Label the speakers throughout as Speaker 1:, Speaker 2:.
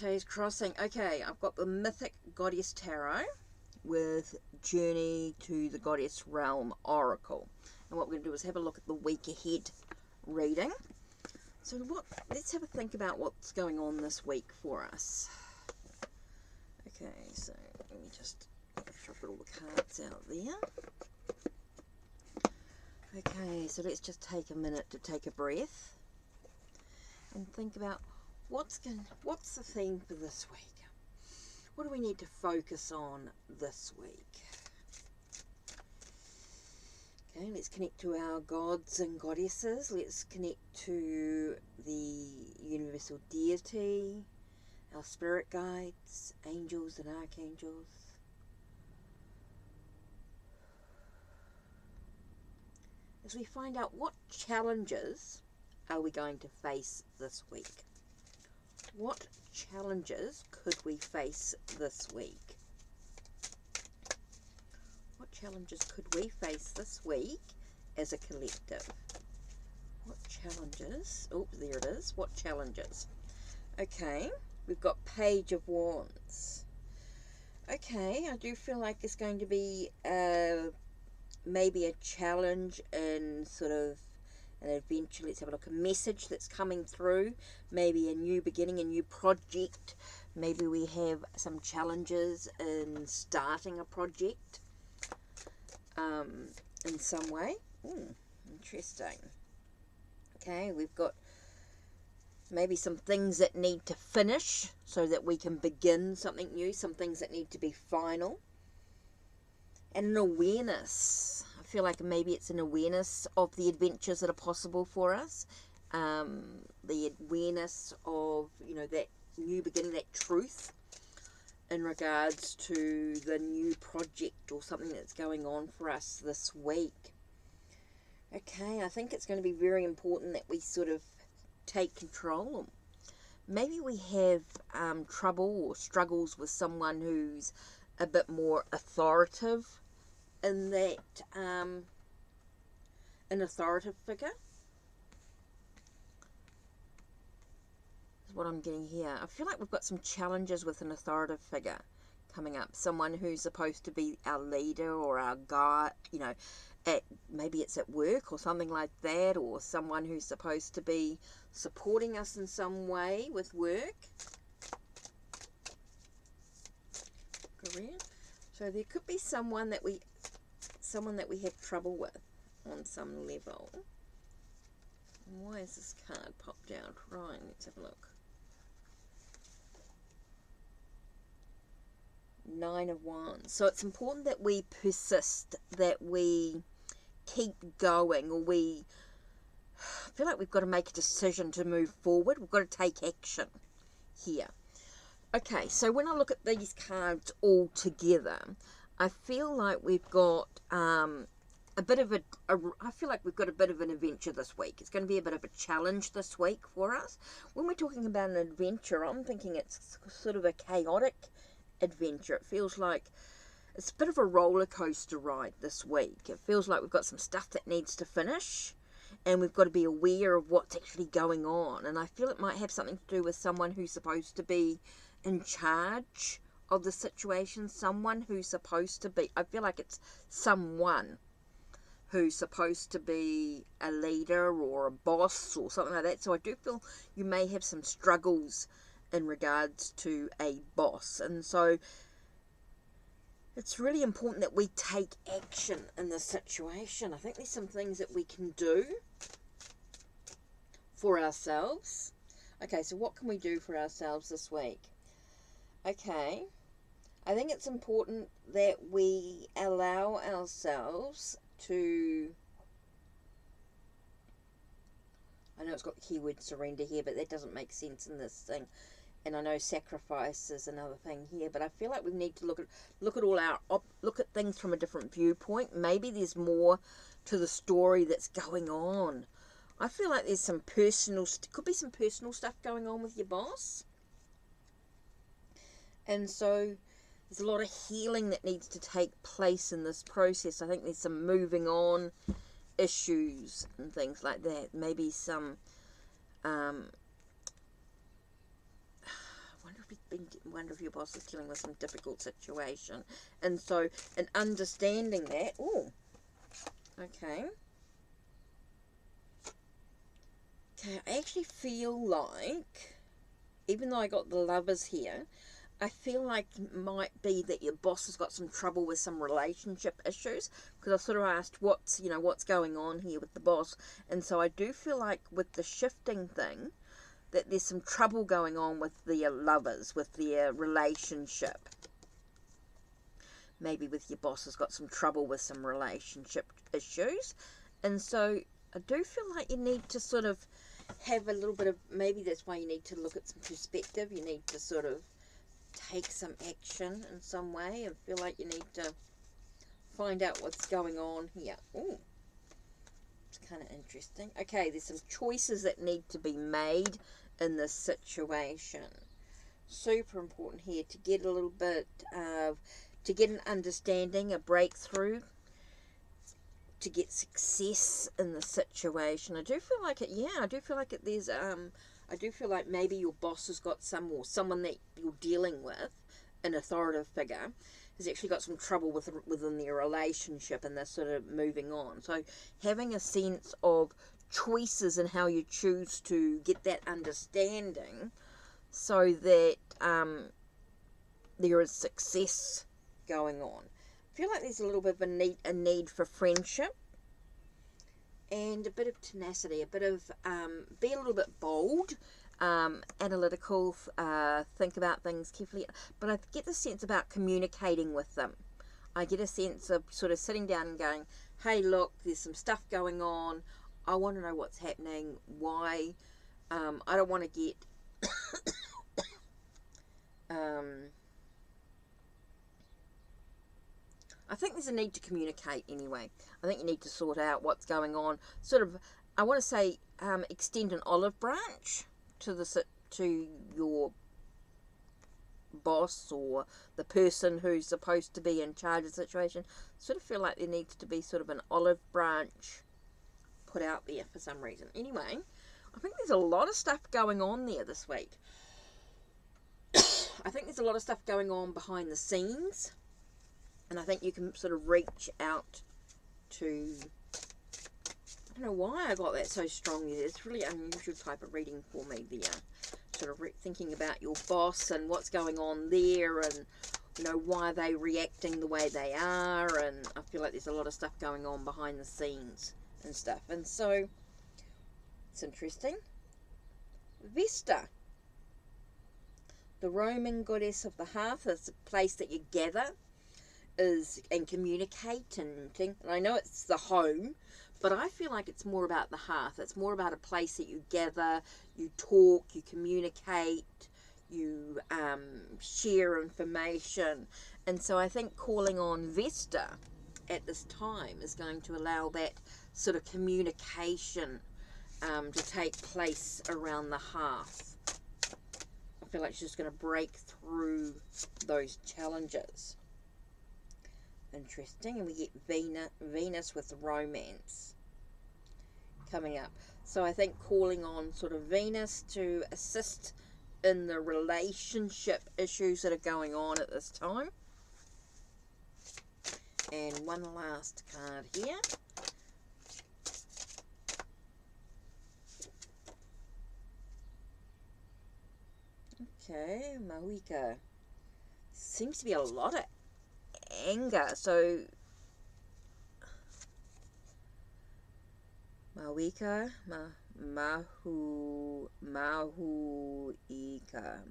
Speaker 1: Yamate's Crossing. Okay, I've got the Mythic Goddess Tarot with Journey to the Goddess Realm Oracle. And what we're going to do is have a look at the week ahead reading. So let's have a think about what's going on this week for us. Okay, so let me just make sure I've got all the cards out there. Okay, so let's just take a minute to take a breath and think about what's the theme for this week? What do we need to focus on this week? Okay, let's connect to our gods and goddesses. Let's connect to the universal deity, our spirit guides, angels and archangels. As we find out what challenges are we going to face this week. What challenges could we face this week? What challenges could we face this week as a collective? What challenges? Oh, there it is. What challenges? Okay, we've got Page of Wands. Okay, I do feel like it's going to be maybe a challenge in sort of an adventure. Let's have a look. A message that's coming through. Maybe a new beginning, a new project. Maybe we have some challenges in starting a project in some way. Interesting. Okay, we've got maybe some things that need to finish so that we can begin something new. Some things that need to be final. And an awareness. I feel like maybe it's an awareness of the adventures that are possible for us. The awareness of, that new beginning, that truth in regards to the new project or something that's going on for us this week. Okay, I think it's going to be very important that we sort of take control. Maybe we have trouble or struggles with someone who's a bit more authoritative in that an authoritative figure is what I'm getting here. I feel like we've got some challenges with an authoritative figure coming up. Someone who's supposed to be our leader or our guide, maybe it's at work or something like that, or someone who's supposed to be supporting us in some way with work. Career. So there could be someone that we have trouble with on some level. And why is this card popped out? Right, let's have a look. 9 of Wands. So it's important that we persist, that we keep going, or I feel like we've got to make a decision to move forward. We've got to take action here. Okay, so when I look at these cards all together, I feel like we've got I feel like we've got a bit of an adventure this week. It's going to be a bit of a challenge this week for us. When we're talking about an adventure, I'm thinking it's sort of a chaotic adventure. It feels like it's a bit of a roller coaster ride this week. It feels like we've got some stuff that needs to finish, and we've got to be aware of what's actually going on. And I feel it might have something to do with someone who's supposed to be in charge of the situation. Someone who's supposed to be, I feel like it's someone who's supposed to be a leader or a boss or something like that. So I do feel you may have some struggles in regards to a boss. And so it's really important that we take action in this situation. I think there's some things that we can do for ourselves. Okay, so what can we do for ourselves this week? Okay, I think it's important that we allow ourselves to, I know it's got the keyword surrender here, but that doesn't make sense in this thing. And I know sacrifice is another thing here, but I feel like we need to look at things from a different viewpoint. Maybe there's more to the story that's going on. I feel like there's some could be some personal stuff going on with your boss. And so there's a lot of healing that needs to take place in this process. I think there's some moving on issues and things like that. Maybe some, I wonder if we wonder if your boss is dealing with some difficult situation. And so, in understanding that, oh, okay. Okay, I actually feel like, even though I got the Lovers here, I feel like it might be that your boss has got some trouble with some relationship issues, because I sort of asked what's going on here with the boss, and so I do feel like with the shifting thing that there's some trouble going on with their lovers, with their relationship. Maybe with your boss has got some trouble with some relationship issues, and so I do feel like you need to sort of have a little bit of, maybe that's why you need to look at some perspective. You need to sort of take some action in some way, and feel like you need to find out what's going on here. Ooh, it's kind of interesting. Okay, there's some choices that need to be made in this situation. Super important here to get a little bit of, to get an understanding, a breakthrough, to get success in the situation. I do feel like it, yeah, I do feel like it, there's I do feel like maybe your boss has got some, or someone that you're dealing with, an authoritative figure, has actually got some trouble within their relationship, and they're sort of moving on. So having a sense of choices and how you choose to get that understanding, so that there is success going on. I feel like there's a little bit of a need for friendship, and a bit of tenacity, a bit of be a little bit bold, analytical, think about things carefully. But I get the sense about communicating with them. I get a sense of sort of sitting down and going, hey, look, there's some stuff going on. I want to know what's happening, why. I don't want to get I think there's a need to communicate anyway. I think you need to sort out what's going on. Sort of, I want to say, extend an olive branch to your boss, or the person who's supposed to be in charge of the situation. Sort of feel like there needs to be sort of an olive branch put out there for some reason. Anyway, I think there's a lot of stuff going on there this week. I think there's a lot of stuff going on behind the scenes. And I think you can sort of reach out to, I don't know why I got that so strongly. It's really unusual type of reading for me there. Sort of thinking about your boss and what's going on there, and, you know, why they reacting the way they are. And I feel like there's a lot of stuff going on behind the scenes and stuff. And so, it's interesting. Vesta, the Roman goddess of the hearth, is a place that you gather and communicate and think. And I know it's the home, but I feel like it's more about the hearth. It's more about a place that you gather, you talk, you communicate, you share information. And so I think calling on Vesta at this time is going to allow that sort of communication to take place around the hearth. I feel like she's going to break through those challenges. Interesting. And we get Venus with romance coming up. So I think calling on sort of Venus to assist in the relationship issues that are going on at this time. And one last card here. Okay, Mawika. Seems to be a lot of anger. So Mawika,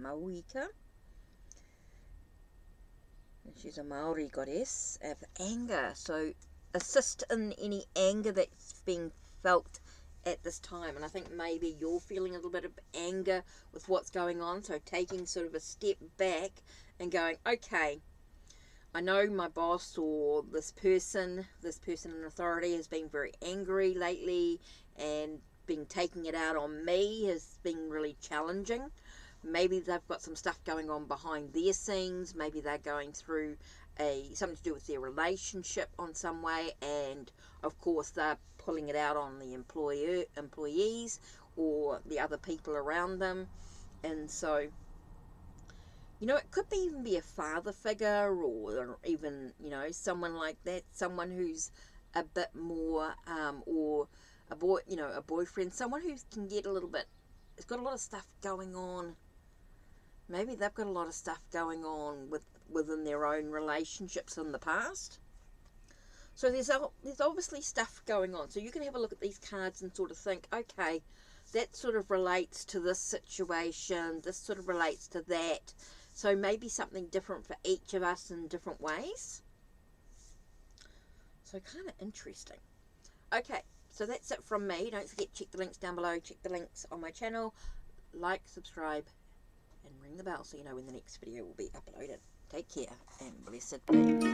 Speaker 1: Mawika. She's a Maori goddess of anger. So assist in any anger that's being felt at this time. And I think maybe you're feeling a little bit of anger with what's going on. So taking sort of a step back and going, okay, I know my boss or this person in authority has been very angry lately, and been taking it out on me has been really challenging. Maybe they've got some stuff going on behind their scenes. Maybe they're going through something to do with their relationship on some way, and of course they're pulling it out on the employees or the other people around them. And so You know, it could be even be a father figure, or even, you know, someone like that, someone who's a bit more, or a boy, you know, a boyfriend, someone who can get a little bit, has got a lot of stuff going on. Maybe they've got a lot of stuff going on within their own relationships in the past. So there's obviously stuff going on. So you can have a look at these cards and sort of think, okay, that sort of relates to this situation. This sort of relates to that. So maybe something different for each of us in different ways. So kind of interesting. Okay, so that's it from me. Don't forget, check the links down below. Check the links on my channel. Like, subscribe, and ring the bell so you know when the next video will be uploaded. Take care and blessed be.